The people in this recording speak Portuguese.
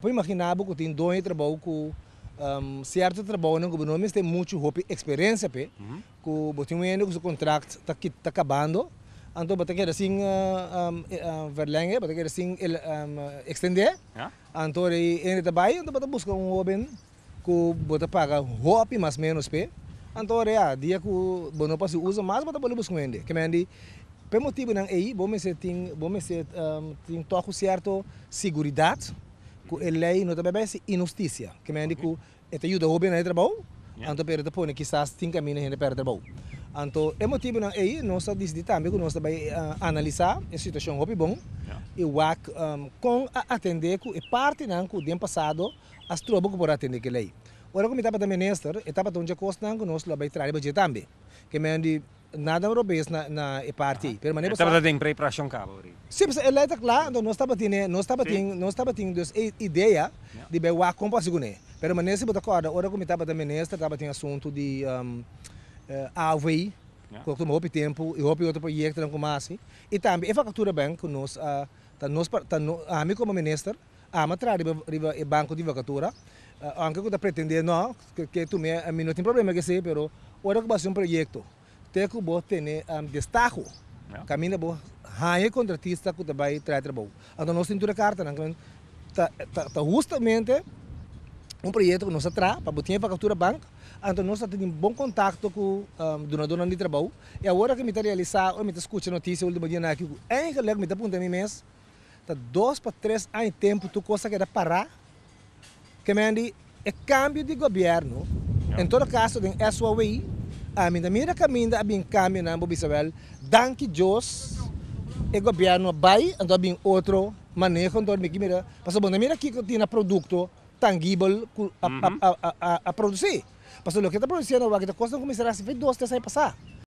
pode imaginar que tem dois trabalhos com certo trabalho no governo, mas tem muito experiência, que você tem um contrato está acabando, então você quer assim verlengen, você quer assim extender, então ele trabalha, então você busca jovem que você paga roupa mais menos, então dia que você pode usa mais, você pode buscar ele, que me por motivo não aí, vamos tem toque certo segurança, que a lei não também é injustiça, que me diz que это ajuda o bem a trabalho, então para depois quizás tem caminho ainda para trabalho. Então, é motivo não aí, nós decidimos também que nós vai analisar a situação hobby bom e com atender que parte não que o ano passado as trocas que por atender que lei. Ora como estava também ministro, estava tão de costa não que nós lá vai trabalhar também, que me diz nada europeu na parte. Estava de emprego para Choncabo. Sim, mas ele está claro, nós estava tendo dus ideia de ver o como posso seguir. Pero mas nesse botacorda, ora como estava também ministro, estava tendo assunto de AVI, que eu tomou tempo, e outro projeto não como assim. E também a factura banco nós a mim como ministro, a matrar o banco de vacatura, anche que pretender não que tu me não tem problema que sei, pero ora que vai um projeto tem que vou ter destaque caminho bom há contratista que vai trabalhar então nós temos a carta não tá justamente projeto que nós traz para botar factura banco então nós temos bom contato com donador de trabalho e agora que me está realizar ou me está escutando notícia último dia aqui em que me está apontando mês tá 2 para 3 anos tempo tu coisa que dá parar que me diz é cambio de governo em todo caso tem SOE a mira caminho a bem cambio na Bobisabel danke Deus o governo vai então bem outro manejo então me mira mas bom mira aqui que tem produto tangível a produzir mas o que está produzindo vai que custa começar a se fazer 2 3 anos passar